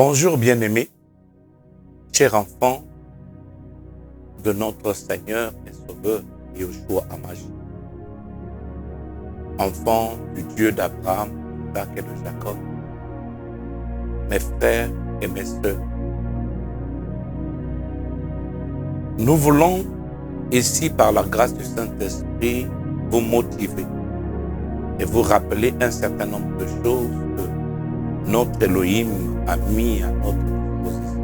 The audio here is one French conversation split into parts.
Bonjour bien-aimés, chers enfants de notre Seigneur et Sauveur Yeshua HaMashiach. Enfants du Dieu d'Abraham, d'Isaac et de Jacob, mes frères et mes sœurs. Nous voulons ici, par la grâce du Saint-Esprit, vous motiver et vous rappeler un certain nombre de choses que notre Elohim a mis à notre disposition.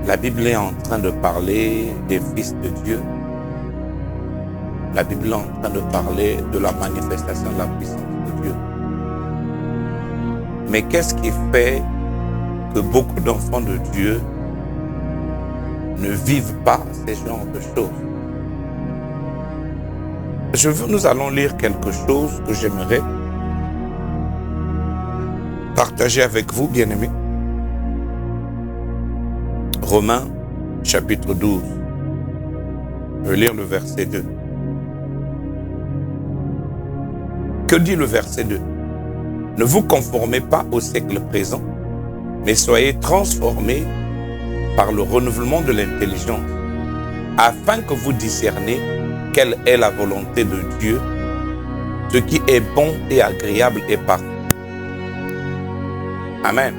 La Bible est en train de parler des fils de Dieu. La Bible est en train de parler de la manifestation de la puissance de Dieu. Mais qu'est-ce qui fait que beaucoup d'enfants de Dieu ne vivent pas ces genres de choses? Nous allons lire quelque chose que j'aimerais partager avec vous, bien-aimés. Romains, chapitre 12. Je vais lire le verset 2. Que dit le verset 2? Ne vous conformez pas au siècle présent, mais soyez transformés par le renouvellement de l'intelligence, afin que vous discerniez quelle est la volonté de Dieu, ce qui est bon et agréable et parfait. Amen.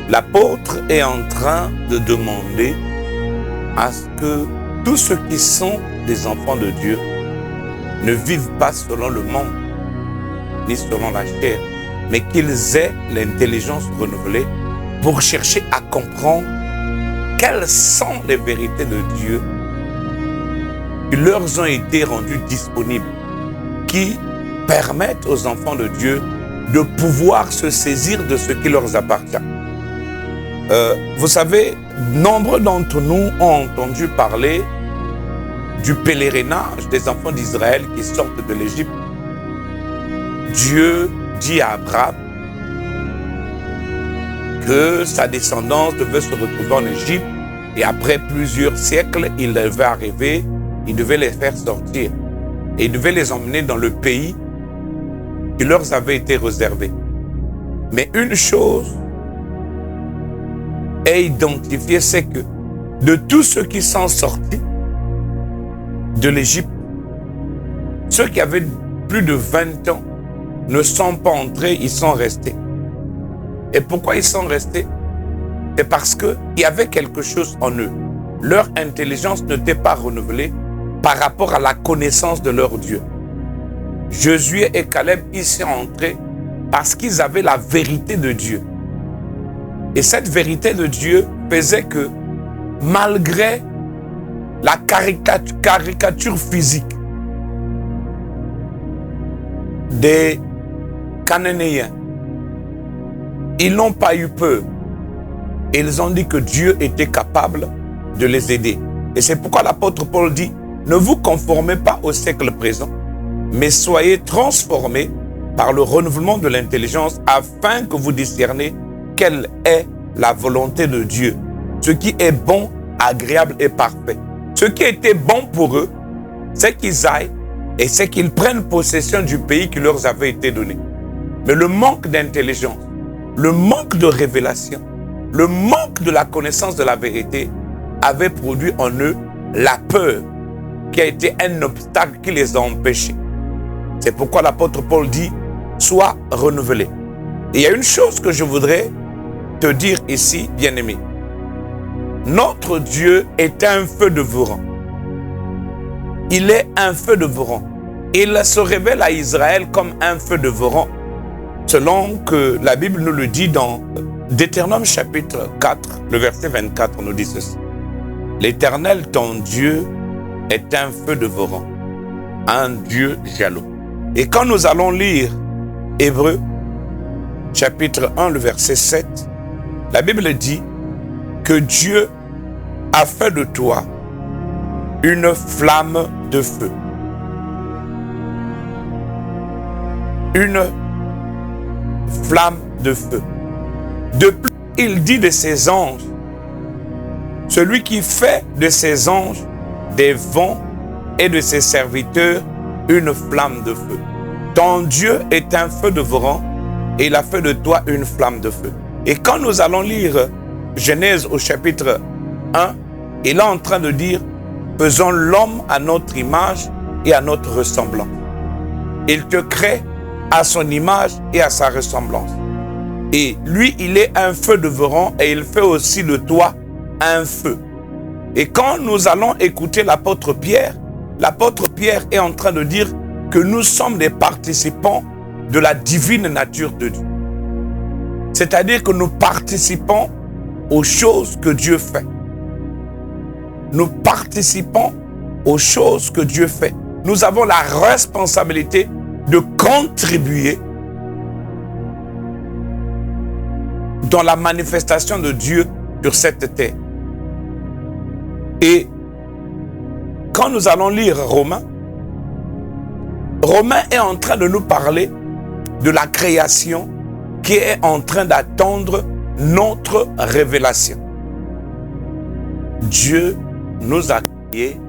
L'apôtre est en train de demander à ce que tous ceux qui sont des enfants de Dieu ne vivent pas selon le monde, ni selon la chair, mais qu'ils aient l'intelligence renouvelée pour chercher à comprendre quelles sont les vérités de Dieu qui leur ont été rendues disponibles, qui permettent aux enfants de Dieu de pouvoir se saisir de ce qui leur appartient. Vous savez, nombreux d'entre nous ont entendu parler du pèlerinage des enfants d'Israël qui sortent de l'Égypte. Dieu dit à Abraham que sa descendance devait se retrouver en Égypte et après plusieurs siècles, il devait arriver, il devait les faire sortir et il devait les emmener dans le pays qui leur avait été réservé. Mais une chose est identifiée, c'est que de tous ceux qui sont sortis de l'Égypte, ceux qui avaient plus de 20 ans ne sont pas entrés, ils sont restés. Et pourquoi ils sont restés? C'est parce qu'il y avait quelque chose en eux. Leur intelligence n'était pas renouvelée par rapport à la connaissance de leur Dieu. Josué et Caleb, ils sont entrés parce qu'ils avaient la vérité de Dieu. Et cette vérité de Dieu faisait que, malgré la caricature physique des Cananéens, ils n'ont pas eu peur. Ils ont dit que Dieu était capable de les aider. Et c'est pourquoi l'apôtre Paul dit, ne vous conformez pas au siècle présent, mais soyez transformés par le renouvellement de l'intelligence afin que vous discerniez quelle est la volonté de Dieu, ce qui est bon, agréable et parfait. Ce qui était bon pour eux, c'est qu'ils aillent et c'est qu'ils prennent possession du pays qui leur avait été donné. Mais le manque d'intelligence, le manque de révélation, le manque de la connaissance de la vérité avait produit en eux la peur qui a été un obstacle qui les a empêchés. C'est pourquoi l'apôtre Paul dit, sois renouvelé. Et il y a une chose que je voudrais te dire ici, bien-aimé. Notre Dieu est un feu dévorant. Il est un feu dévorant. Il se révèle à Israël comme un feu dévorant, selon que la Bible nous le dit dans Deutéronome chapitre 4, le verset 24, nous dit ceci. L'Éternel, ton Dieu, est un feu dévorant, un Dieu jaloux. Et quand nous allons lire Hébreux, chapitre 1, le verset 7, la Bible dit que Dieu a fait de toi une flamme de feu. Une flamme de feu. De plus, il dit de ses anges, celui qui fait de ses anges des vents et de ses serviteurs une flamme de feu. Ton Dieu est un feu dévorant et il a fait de toi une flamme de feu. Et quand nous allons lire Genèse au chapitre 1, il est en train de dire, faisons l'homme à notre image et à notre ressemblance. Il te crée à son image et à sa ressemblance. Et lui, il est un feu devorant et il fait aussi de toi un feu. Et quand nous allons écouter l'apôtre Pierre est en train de dire que nous sommes des participants de la divine nature de Dieu. C'est-à-dire que nous participons aux choses que Dieu fait. Nous participons aux choses que Dieu fait. Nous avons la responsabilité de contribuer dans la manifestation de Dieu sur cette terre. Et quand nous allons lire Romains est en train de nous parler de la création qui est en train d'attendre notre révélation. Dieu nous a créés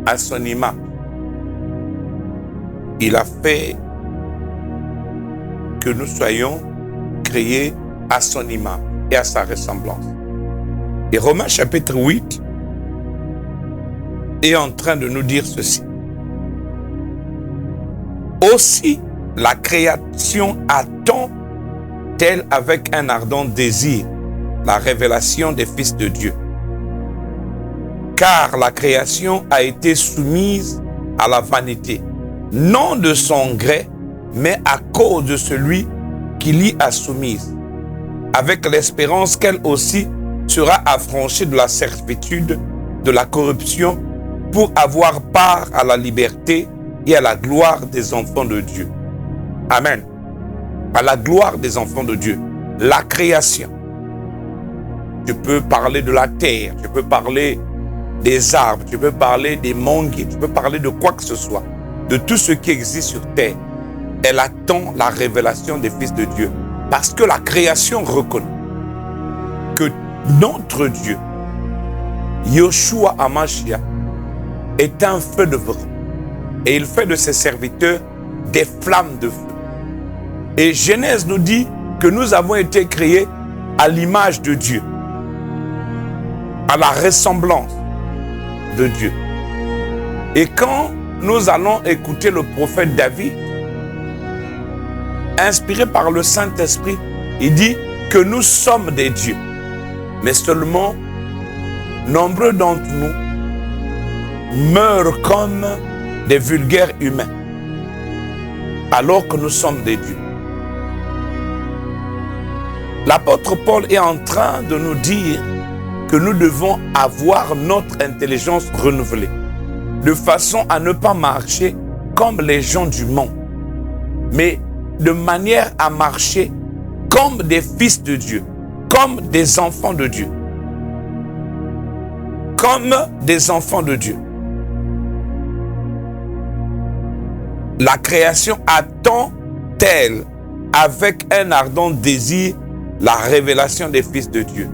à son image. Il a fait que nous soyons créés à son image et à sa ressemblance. Et Romains chapitre 8 est en train de nous dire ceci. Aussi, la création attend, telle avec un ardent désir, la révélation des fils de Dieu. Car la création a été soumise à la vanité, non de son gré, mais à cause de celui qui l'y a soumise, avec l'espérance qu'elle aussi sera affranchie de la servitude, de la corruption, pour avoir part à la liberté et à la gloire des enfants de Dieu. Amen. À la gloire des enfants de Dieu. La création. Tu peux parler de la terre, tu peux parler des arbres, tu peux parler des manguiers, tu peux parler de quoi que ce soit, de tout ce qui existe sur terre. Elle attend la révélation des fils de Dieu. Parce que la création reconnaît que notre Dieu, Yoshua Hamashiach, est un feu de vrai. Et il fait de ses serviteurs des flammes de feu. Et Genèse nous dit que nous avons été créés à l'image de Dieu, à la ressemblance de Dieu. Et quand nous allons écouter le prophète David, inspiré par le Saint-Esprit, il dit que nous sommes des dieux. Mais seulement, nombreux d'entre nous meurent comme des vulgaires humains, alors que nous sommes des dieux. L'apôtre Paul est en train de nous dire que nous devons avoir notre intelligence renouvelée, de façon à ne pas marcher comme les gens du monde, mais de manière à marcher comme des fils de Dieu, comme des enfants de Dieu. Comme des enfants de Dieu. La création attend-elle avec un ardent désir la révélation des fils de Dieu?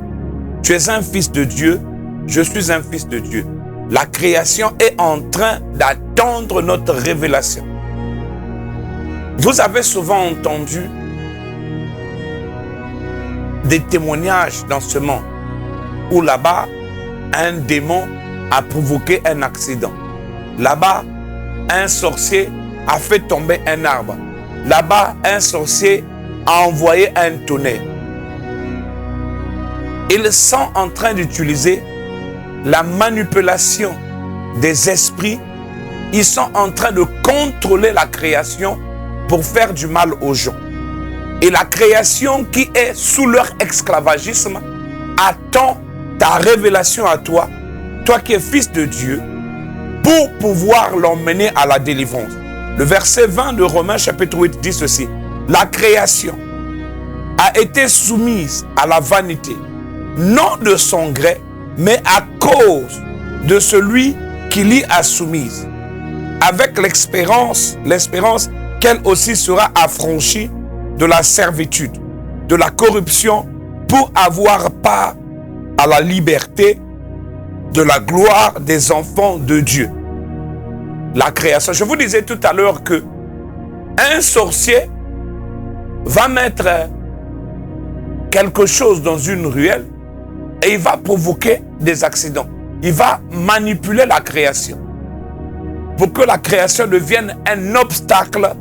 Tu es un fils de Dieu, je suis un fils de Dieu. La création est en train d'attendre notre révélation. Vous avez souvent entendu des témoignages dans ce monde où là-bas, un démon a provoqué un accident. Là-bas, un sorcier a fait tomber un arbre. Là-bas, un sorcier a envoyé un tonnerre. Ils sont en train d'utiliser la manipulation des esprits. Ils sont en train de contrôler la création pour faire du mal aux gens. Et la création qui est sous leur esclavagisme attend ta révélation à toi, toi qui es fils de Dieu, pour pouvoir l'emmener à la délivrance. Le verset 20 de Romains chapitre 8 dit ceci. La création a été soumise à la vanité, non de son gré, mais à cause de celui qui l'y a soumise, avec l'espérance qu'elle aussi sera affranchie de la servitude, de la corruption, pour avoir part à la liberté, de la gloire des enfants de Dieu. La création. Je vous disais tout à l'heure que un sorcier va mettre quelque chose dans une ruelle et il va provoquer des accidents. Il va manipuler la création pour que la création devienne un obstacle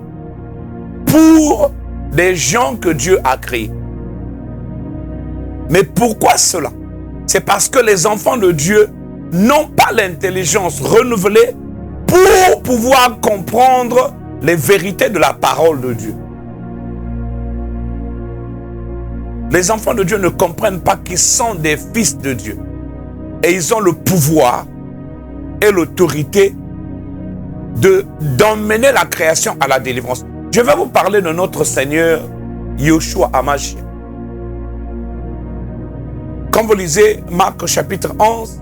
pour des gens que Dieu a créés. Mais pourquoi cela? C'est parce que les enfants de Dieu n'ont pas l'intelligence renouvelée pour pouvoir comprendre les vérités de la parole de Dieu. Les enfants de Dieu ne comprennent pas qu'ils sont des fils de Dieu. Et ils ont le pouvoir et l'autorité d'emmener la création à la délivrance. Je vais vous parler de notre Seigneur Yeshua HaMashiach. Quand vous lisez Marc chapitre 11,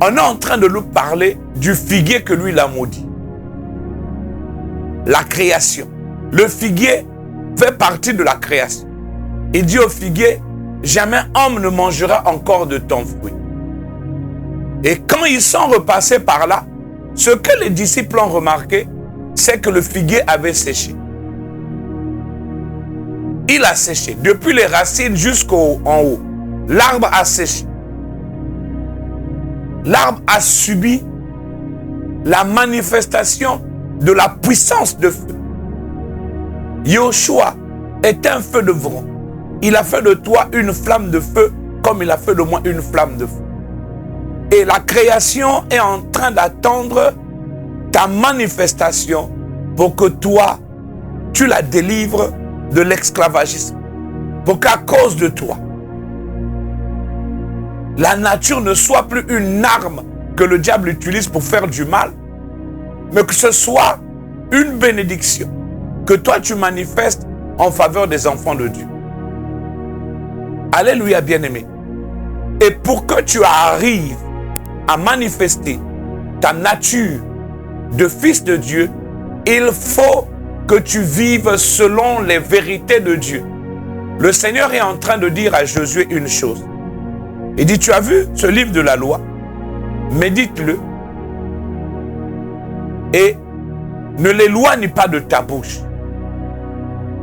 on est en train de nous parler du figuier que lui l'a maudit. La création. Le figuier fait partie de la création. Il dit au figuier, jamais homme ne mangera encore de ton fruit. Et quand ils sont repassés par là, ce que les disciples ont remarqué, c'est que le figuier avait séché. Il a séché, depuis les racines jusqu'en haut. L'arbre a séché. L'arbre a subi la manifestation de la puissance de feu. Yeshua est un feu de vent. Il a fait de toi une flamme de feu comme il a fait de moi une flamme de feu. Et la création est en train d'attendre ta manifestation pour que toi, tu la délivres de l'esclavagisme. Pour qu'à cause de toi, la nature ne soit plus une arme que le diable utilise pour faire du mal, mais que ce soit une bénédiction que toi tu manifestes en faveur des enfants de Dieu. Alléluia, bien-aimé. Et pour que tu arrives à manifester ta nature de fils de Dieu, il faut que tu vives selon les vérités de Dieu. Le Seigneur est en train de dire à Josué une chose. Il dit, tu as vu ce livre de la loi? Médite-le et ne l'éloigne pas de ta bouche.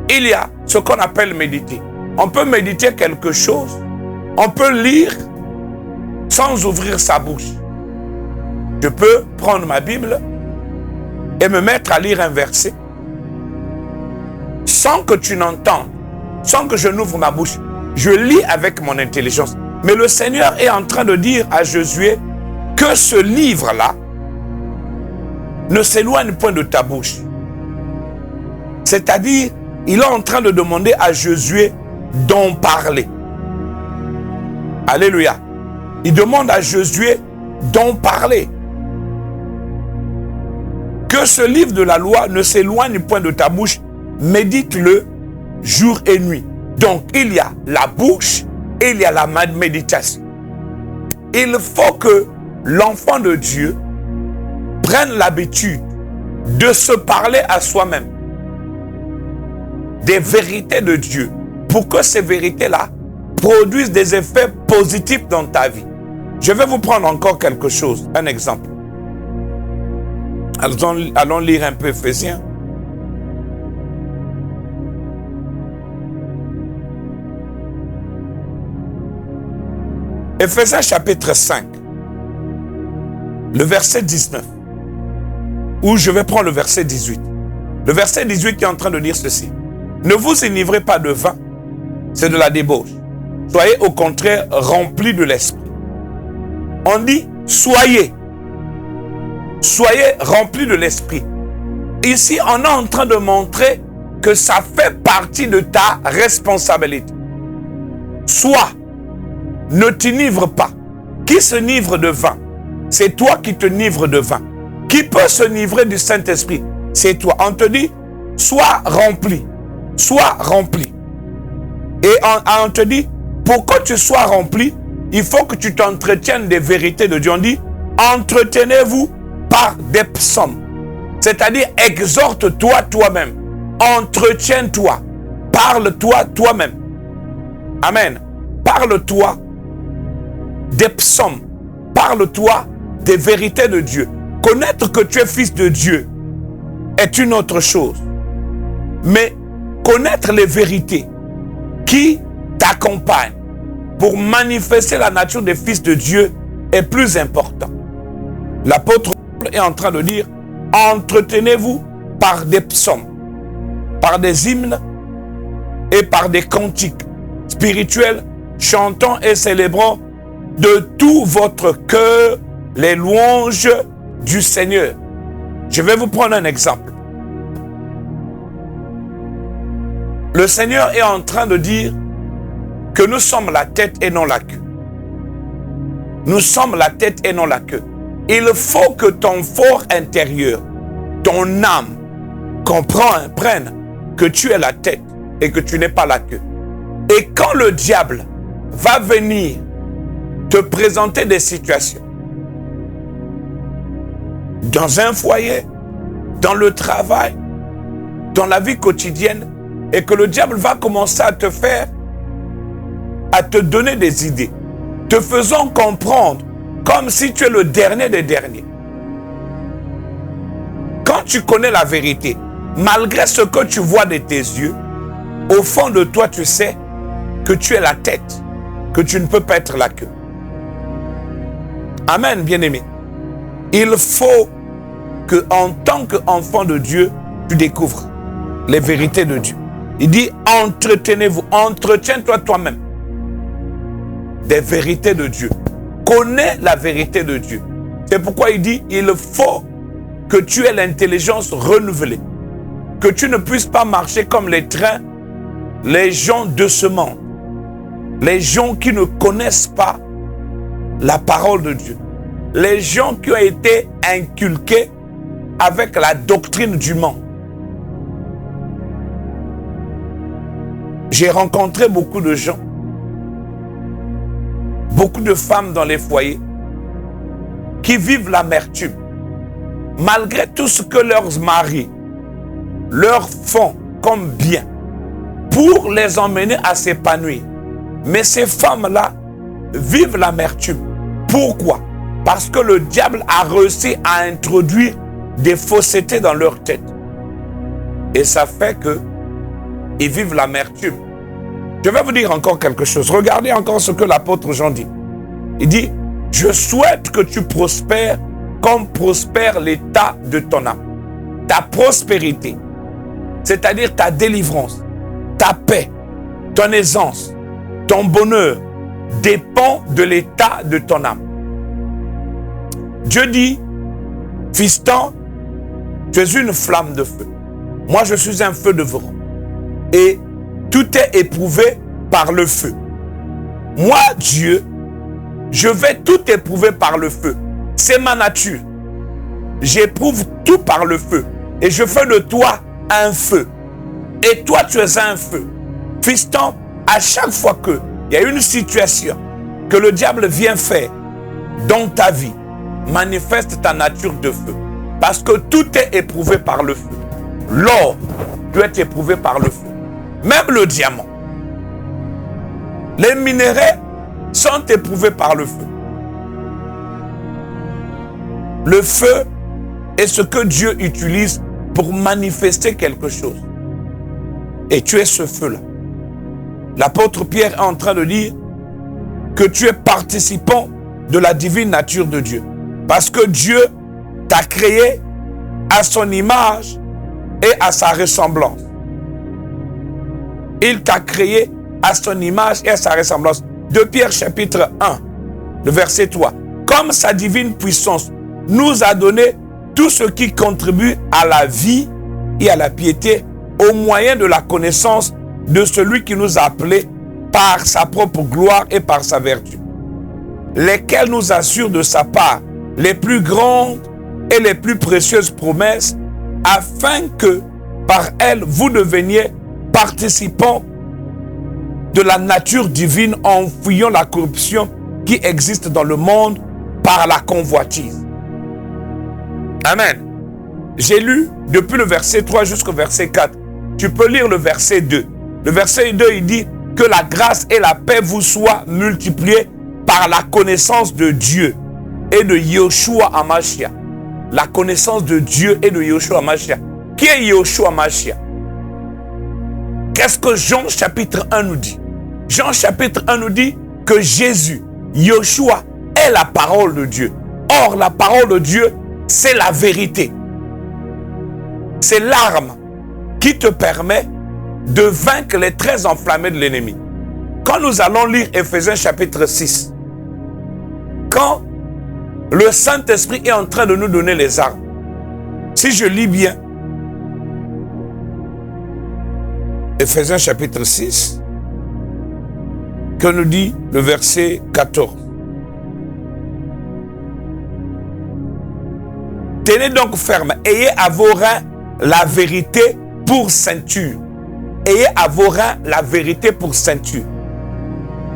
Il y a ce qu'on appelle méditer. On peut méditer quelque chose, on peut lire sans ouvrir sa bouche. Je peux prendre ma Bible et me mettre à lire un verset sans que tu n'entendes, sans que je n'ouvre ma bouche. Je lis avec mon intelligence. Mais le Seigneur est en train de dire à Josué que ce livre-là ne s'éloigne point de ta bouche. C'est-à-dire, il est en train de demander à Josué d'en parler. Alléluia. Il demande à Josué d'en parler. Que ce livre de la loi ne s'éloigne point de ta bouche, médite-le jour et nuit. Donc, il y a la bouche et il y a la méditation. Il faut que l'enfant de Dieu prenne l'habitude de se parler à soi-même des vérités de Dieu pour que ces vérités-là produisent des effets positifs dans ta vie. Je vais vous prendre encore quelque chose, un exemple. Allons lire un peu Éphésiens. Éphésiens chapitre 5, le verset 19, ou je vais prendre le verset 18. Le verset 18 qui est en train de dire ceci. Ne vous enivrez pas de vin, c'est de la débauche. Soyez au contraire remplis de l'esprit. On dit soyez remplis de l'esprit. Ici, on est en train de montrer que ça fait partie de ta responsabilité. Sois. Ne t'enivre pas. Qui se nivre de vin? C'est toi qui te nivres de vin. Qui peut se nivrer du Saint-Esprit? C'est toi. On te dit, sois rempli. Sois rempli. Et on te dit, pour que tu sois rempli, il faut que tu t'entretiennes des vérités de Dieu. On dit, entretenez-vous par des psaumes. C'est-à-dire, exhorte-toi toi-même. Entretiens-toi. Parle-toi toi-même. Amen. Parle-toi des psaumes. Parle-toi des vérités de Dieu. Connaître que tu es fils de Dieu est une autre chose. Mais connaître les vérités qui t'accompagnent pour manifester la nature des fils de Dieu est plus important. L'apôtre Paul est en train de dire, entretenez-vous par des psaumes, par des hymnes et par des cantiques spirituels, chantons et célébrons de tout votre cœur les louanges du Seigneur. Je vais vous prendre un exemple. Le Seigneur est en train de dire que nous sommes la tête et non la queue. Nous sommes la tête et non la queue. Il faut que ton fort intérieur, ton âme, comprenne que tu es la tête et que tu n'es pas la queue. Et quand le diable va venir te présenter des situations, dans un foyer, dans le travail, dans la vie quotidienne, et que le diable va commencer à te donner des idées, te faisant comprendre comme si tu es le dernier des derniers. Quand tu connais la vérité, malgré ce que tu vois de tes yeux, au fond de toi, tu sais que tu es la tête, que tu ne peux pas être la queue. Amen, bien-aimé. Il faut que, en tant qu'enfant de Dieu, tu découvres les vérités de Dieu. Il dit, entretenez-vous, entretiens-toi toi-même des vérités de Dieu. Connais la vérité de Dieu. C'est pourquoi il dit, il faut que tu aies l'intelligence renouvelée. Que tu ne puisses pas marcher comme les trains, les gens de ce monde. Les gens qui ne connaissent pas la parole de Dieu. Les gens qui ont été inculqués avec la doctrine du monde. J'ai rencontré beaucoup de gens, beaucoup de femmes dans les foyers qui vivent l'amertume. Malgré tout ce que leurs maris leur font comme bien pour les emmener à s'épanouir. Mais ces femmes-là vivent l'amertume. Pourquoi? Parce que le diable a réussi à introduire des faussetés dans leur tête. Et ça fait que ils vivent l'amertume. Je vais vous dire encore quelque chose. Regardez encore ce que l'apôtre Jean dit. Il dit, je souhaite que tu prospères comme prospère l'état de ton âme. Ta prospérité, c'est-à-dire ta délivrance, ta paix, ton aisance, ton bonheur dépend de l'état de ton âme. Dieu dit, fiston, tu es une flamme de feu. Moi, je suis un feu devorant. Et tout est éprouvé par le feu. Moi, Dieu, je vais tout éprouver par le feu. C'est ma nature. J'éprouve tout par le feu. Et je fais de toi un feu. Et toi, tu es un feu. Fiston, à chaque fois qu'il y a une situation que le diable vient faire dans ta vie, manifeste ta nature de feu. Parce que tout est éprouvé par le feu. L'or doit être éprouvé par le feu. Même le diamant. Les minéraux sont éprouvés par le feu. Le feu est ce que Dieu utilise pour manifester quelque chose. Et tu es ce feu-là. L'apôtre Pierre est en train de dire que tu es participant de la divine nature de Dieu. Parce que Dieu t'a créé à son image et à sa ressemblance. Il t'a créé à son image et à sa ressemblance. 2 Pierre chapitre 1, le verset 3. Comme sa divine puissance nous a donné tout ce qui contribue à la vie et à la piété au moyen de la connaissance de celui qui nous a appelés par sa propre gloire et par sa vertu, lesquels nous assurent de sa part les plus grandes et les plus précieuses promesses, afin que par elles vous deveniez participants de la nature divine en fuyant la corruption qui existe dans le monde par la convoitise. Amen. J'ai lu depuis le verset 3 jusqu'au verset 4. Tu peux lire le verset 2. Le verset 2, il dit que la grâce et la paix vous soient multipliées par la connaissance de Dieu et de Yeshua HaMashiach. La connaissance de Dieu et de Yeshua HaMashiach. Qui est Yeshua HaMashiach? qu'est-ce que Jean chapitre 1 nous dit? Jean chapitre 1 nous dit que Jésus, Yeshua, est la parole de Dieu. Or, la parole de Dieu, c'est la vérité. C'est l'arme qui te permet de vaincre les traits enflammés de l'ennemi. Quand nous allons lire Éphésiens chapitre 6, quand le Saint-Esprit est en train de nous donner les armes, si je lis bien, Éphésiens chapitre 6, que nous dit le verset 14. Tenez donc ferme, ayez à vos reins la vérité pour ceinture. Ayez à vos reins la vérité pour ceinture.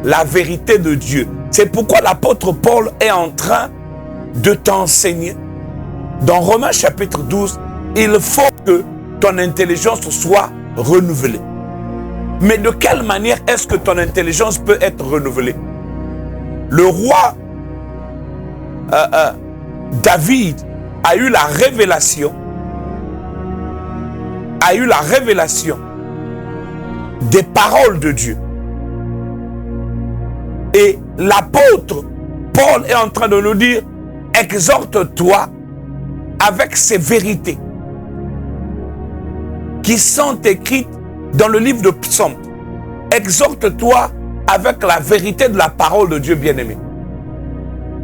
La vérité de Dieu. C'est pourquoi l'apôtre Paul est en train de t'enseigner. Dans Romains chapitre 12, il faut que ton intelligence soit renouvelée. Mais de quelle manière est-ce que ton intelligence peut être renouvelée? Le roi David a eu la révélation, des paroles de Dieu. Et l'apôtre Paul est en train de nous dire, exhorte-toi avec ces vérités qui sont écrites dans le livre de Psaumes. Exhorte-toi avec la vérité de la parole de Dieu bien-aimé.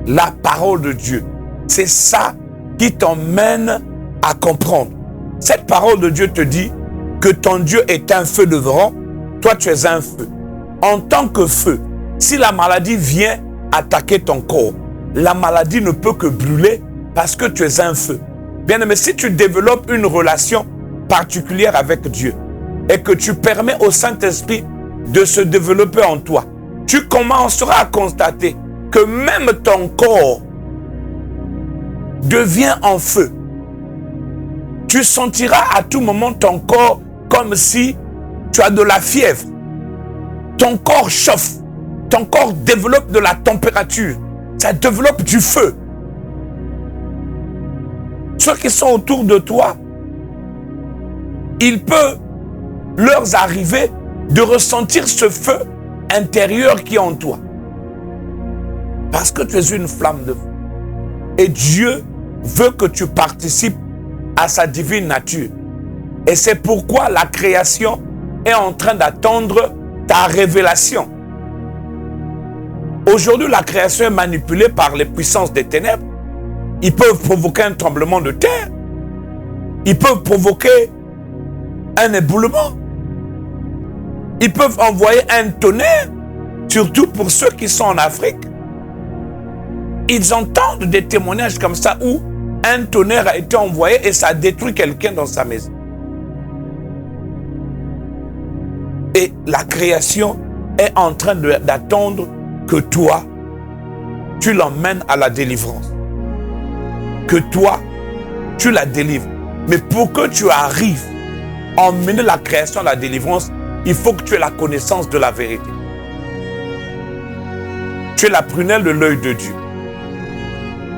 La parole de Dieu, c'est ça qui t'emmène à comprendre. Cette parole de Dieu te dit que ton Dieu est un feu devorant, toi tu es un feu. En tant que feu, si la maladie vient attaquer ton corps, la maladie ne peut que brûler parce que tu es un feu. Bien-aimé, si tu développes une relation particulière avec Dieu et que tu permets au Saint-Esprit de se développer en toi, tu commenceras à constater que même ton corps devient en feu. Tu sentiras à tout moment ton corps comme si tu as de la fièvre. Ton corps chauffe. Ton corps développe de la température. Ça développe du feu. Ceux qui sont autour de toi, il peut leur arriver de ressentir ce feu intérieur qui est en toi. Parce que tu es une flamme de feu. Et Dieu veut que tu participes à sa divine nature. Et c'est pourquoi la création est en train d'attendre ta révélation. Aujourd'hui, la création est manipulée par les puissances des ténèbres. Ils peuvent provoquer un tremblement de terre. Ils peuvent provoquer un éboulement. Ils peuvent envoyer un tonnerre, surtout pour ceux qui sont en Afrique. Ils entendent des témoignages comme ça où un tonnerre a été envoyé et ça a détruit quelqu'un dans sa maison. Et la création est en train d'attendre que toi, tu l'emmènes à la délivrance. Que toi, tu la délivres. Mais pour que tu arrives à emmener la création à la délivrance, il faut que tu aies la connaissance de la vérité. Tu es la prunelle de l'œil de Dieu.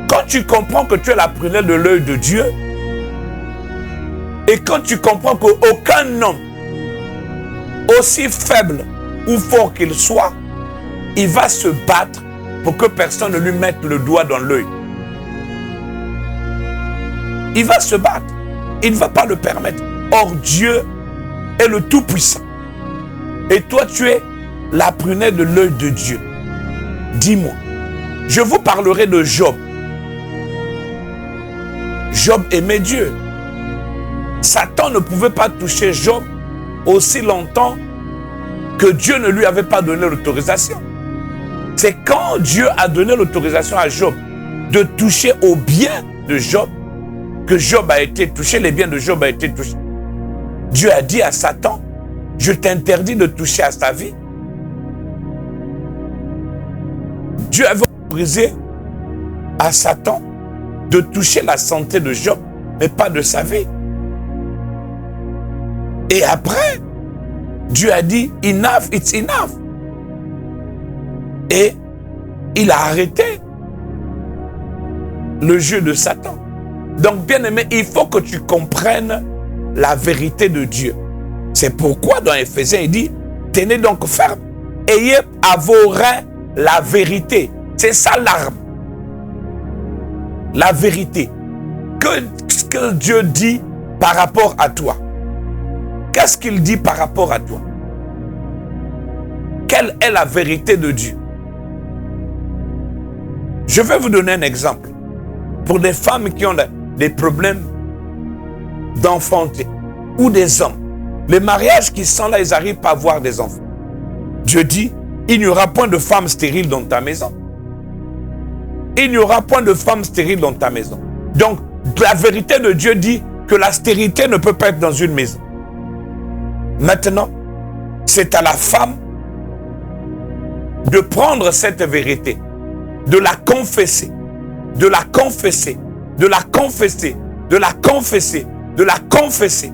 Quand tu comprends que tu es la prunelle de l'œil de Dieu, et quand tu comprends qu'aucun homme, aussi faible ou fort qu'il soit, il va se battre pour que personne ne lui mette le doigt dans l'œil. Il va se battre. Il ne va pas le permettre. Or, Dieu est le Tout-Puissant. Et toi, tu es la prunelle de l'œil de Dieu. Dis-moi, je vous parlerai de Job. Job aimait Dieu. Satan ne pouvait pas toucher Job aussi longtemps que Dieu ne lui avait pas donné l'autorisation. C'est quand Dieu a donné l'autorisation à Job de toucher aux biens de Job que Job a été touché, les biens de Job ont été touchés. Dieu a dit à Satan, je t'interdis de toucher à sa vie. Dieu avait autorisé à Satan de toucher la santé de Job, mais pas de sa vie. Et après, Dieu a dit, enough, it's enough. Et il a arrêté le jeu de Satan. Donc, bien aimé, il faut que tu comprennes la vérité de Dieu. C'est pourquoi dans Éphésiens, il dit, tenez donc ferme, ayez à vos reins la vérité. C'est ça l'arme. La vérité. Qu'est-ce que Dieu dit par rapport à toi? Qu'est-ce qu'il dit par rapport à toi? Quelle est la vérité de Dieu? Je vais vous donner un exemple. Pour des femmes qui ont des problèmes d'enfanter, ou des hommes, les mariages qui sont là, ils n'arrivent pas à avoir des enfants. Dieu dit, il n'y aura point de femme stérile dans ta maison. Il n'y aura point de femme stérile dans ta maison. Donc, la vérité de Dieu dit que la stérilité ne peut pas être dans une maison. Maintenant, c'est à la femme de prendre cette vérité, de la confesser, de la confesser, de la confesser, de la confesser, de la confesser,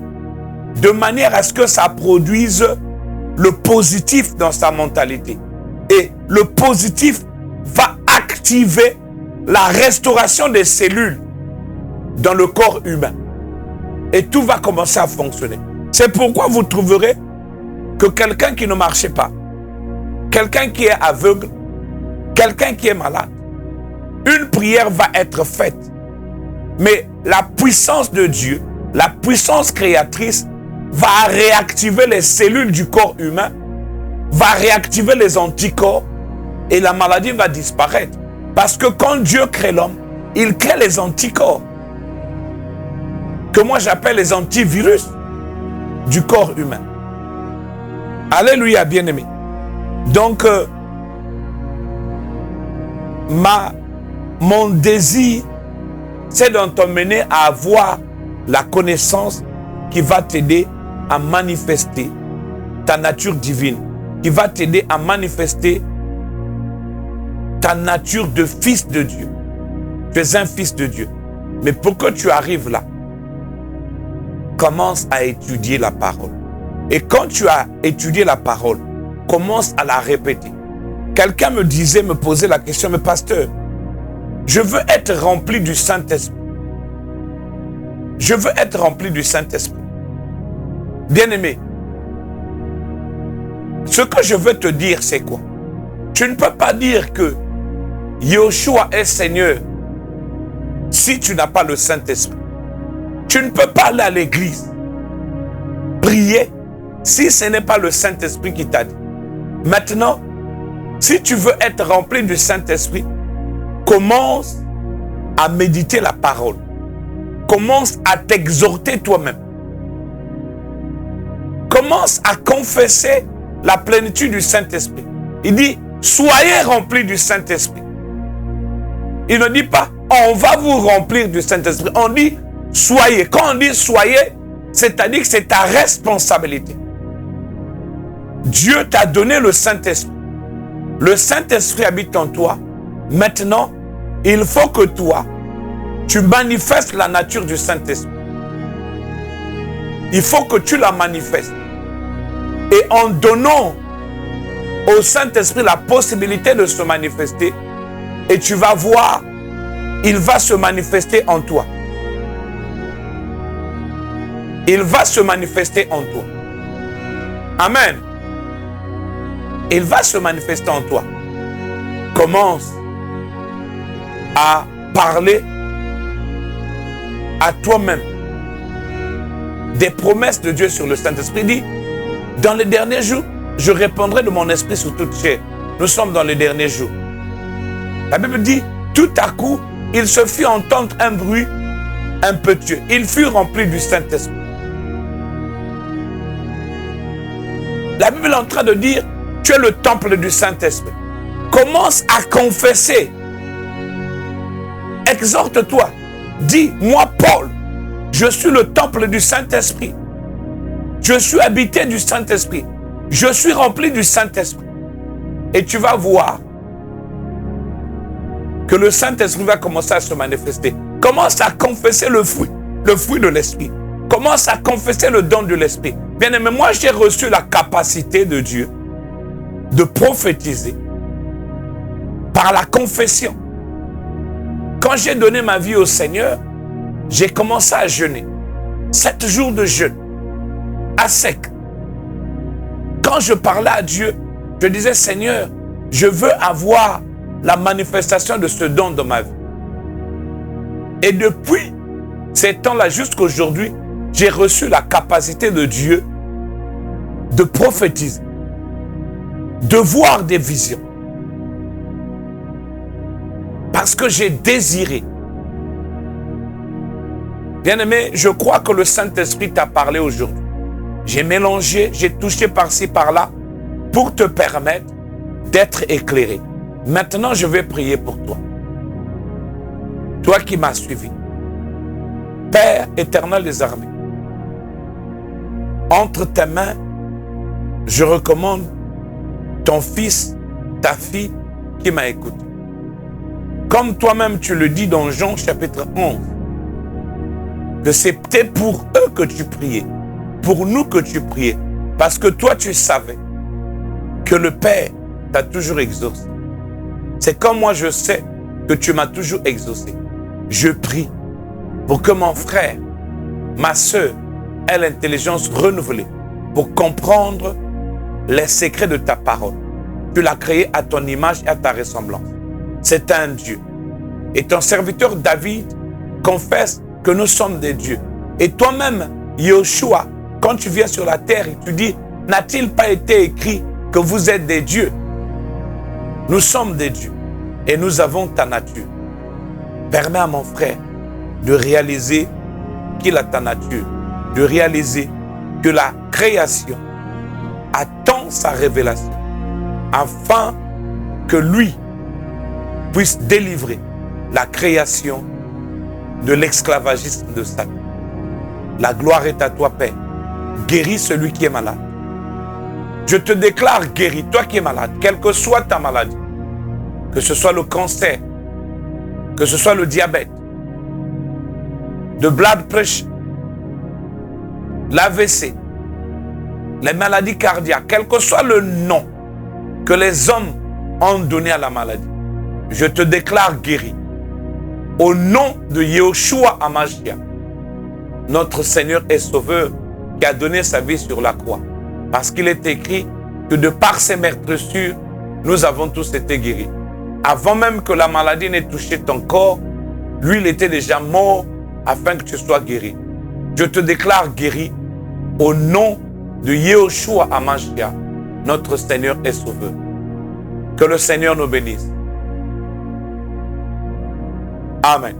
de manière à ce que ça produise le positif dans sa mentalité. Et le positif va activer la restauration des cellules dans le corps humain. Et tout va commencer à fonctionner. C'est pourquoi vous trouverez que quelqu'un qui ne marchait pas, quelqu'un qui est aveugle, quelqu'un qui est malade, une prière va être faite. Mais la puissance de Dieu, la puissance créatrice, va réactiver les cellules du corps humain, va réactiver les anticorps et la maladie va disparaître. Parce que quand Dieu crée l'homme, il crée les anticorps, que moi j'appelle les antivirus du corps humain. Alléluia, bien-aimé. Donc, mon désir, c'est de t'emmener à avoir la connaissance qui va t'aider à manifester ta nature divine, qui va t'aider à manifester ta nature de fils de Dieu. Tu es un fils de Dieu. Mais pour que tu arrives là, commence à étudier la parole. Et quand tu as étudié la parole, commence à la répéter. Quelqu'un me posait la question, mais pasteur, je veux être rempli du Saint-Esprit. Je veux être rempli du Saint-Esprit. Bien-aimé, ce que je veux te dire, c'est quoi? Tu ne peux pas dire que Yeshua est Seigneur si tu n'as pas le Saint-Esprit. Tu ne peux pas aller à l'église, prier, si ce n'est pas le Saint-Esprit qui t'a dit. Maintenant, si tu veux être rempli du Saint-Esprit, commence à méditer la parole. Commence à t'exhorter toi-même. Commence à confesser la plénitude du Saint-Esprit. Il dit, soyez remplis du Saint-Esprit. Il ne dit pas, on va vous remplir du Saint-Esprit. On dit, soyez. Quand on dit soyez, c'est-à-dire que c'est ta responsabilité. Dieu t'a donné le Saint-Esprit. Le Saint-Esprit habite en toi. Maintenant, il faut que toi, tu manifestes la nature du Saint-Esprit. Il faut que tu la manifestes. Et en donnant au Saint-Esprit la possibilité de se manifester, et tu vas voir, il va se manifester en toi. Il va se manifester en toi. Amen. Il va se manifester en toi. Commence à parler à toi-même des promesses de Dieu sur le Saint-Esprit. Il dit, dans les derniers jours, je répandrai de mon esprit sur toute chair. Nous sommes dans les derniers jours. La Bible dit, tout à coup, il se fit entendre un bruit impétueux. Il fut rempli du Saint-Esprit. La Bible est en train de dire, tu es le temple du Saint-Esprit. Commence à confesser. Exhorte-toi. Dis, moi Paul, je suis le temple du Saint-Esprit. Je suis habité du Saint-Esprit. Je suis rempli du Saint-Esprit. Et tu vas voir que le Saint-Esprit va commencer à se manifester. Commence à confesser le fruit de l'Esprit. Commence à confesser le don de l'Esprit. Bien aimé, moi j'ai reçu la capacité de Dieu de prophétiser par la confession. Quand j'ai donné ma vie au Seigneur, j'ai commencé à jeûner. 7 jours de jeûne, à sec, quand je parlais à Dieu, je disais, Seigneur, je veux avoir la manifestation de ce don dans ma vie. Et depuis ces temps-là jusqu'à aujourd'hui, j'ai reçu la capacité de Dieu de prophétiser, de voir des visions. Parce que j'ai désiré. Bien-aimé, je crois que le Saint-Esprit t'a parlé aujourd'hui. J'ai mélangé, j'ai touché par-ci, par-là, pour te permettre d'être éclairé. Maintenant, je vais prier pour toi. Toi qui m'as suivi. Père éternel des armées, entre tes mains, je recommande ton fils, ta fille qui m'a écouté. Comme toi-même tu le dis dans Jean chapitre 11, que c'était pour eux que tu priais, pour nous que tu priais, parce que toi tu savais que le Père t'a toujours exaucé. C'est comme moi je sais que tu m'as toujours exaucé. Je prie pour que mon frère, ma soeur, ait l'intelligence renouvelée pour comprendre les secrets de ta parole. Tu l'as créé à ton image et à ta ressemblance. C'est un Dieu. Et ton serviteur David confesse que nous sommes des dieux. Et toi-même, Yoshua, quand tu viens sur la terre et tu dis, n'a-t-il pas été écrit que vous êtes des dieux? Nous sommes des dieux et nous avons ta nature. Permets à mon frère de réaliser qu'il a ta nature, de réaliser que la création attend sa révélation afin que lui puisse délivrer la création de l'esclavagisme de Satan. La gloire est à toi, Père. Guéris celui qui est malade. Je te déclare guéri, toi qui es malade, quelle que soit ta maladie, que ce soit le cancer, que ce soit le diabète, le blood pressure, l'AVC, les maladies cardiaques, quel que soit le nom que les hommes ont donné à la maladie, je te déclare guéri. Au nom de Yeshua HaMashiach, notre Seigneur et Sauveur, qui a donné sa vie sur la croix. Parce qu'il est écrit que de par ses meurtrissures, nous avons tous été guéris. Avant même que la maladie n'ait touché ton corps, lui, il était déjà mort afin que tu sois guéri. Je te déclare guéri au nom de Yeshua HaMashiach, notre Seigneur et Sauveur. Que le Seigneur nous bénisse. Amen.